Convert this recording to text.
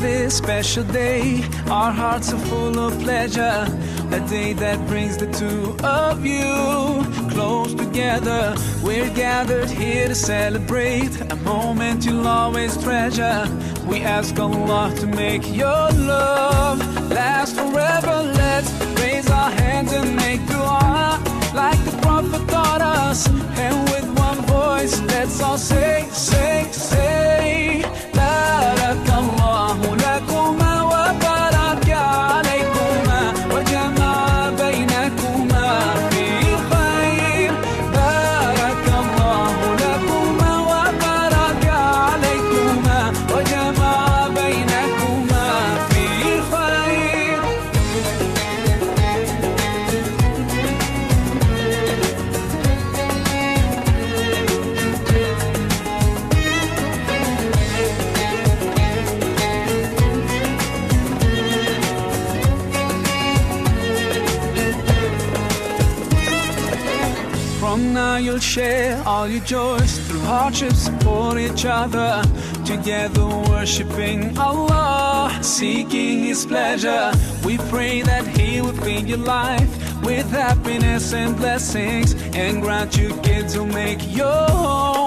this special day. Our hearts are full of pleasure. A day that brings the two of you close together. We're gathered here to celebrate a moment you'll always treasure. We ask Allah to make your love last forever. Let's raise our hands and make dua like the Prophet taught us. And with one voice, let's all say, say, say, Barakallahu lakuma wa baraka alaykuma wa jama'a baynakuma fi khair. Barakallahu lakuma wa baraka alaykuma wa jama'a baynakuma fi khair. From now you'll share all your joys. Through hardships support each other. Together worshiping Allah, seeking His pleasure. We pray that He will fill your life with happiness and blessings, and grant you kids who make your home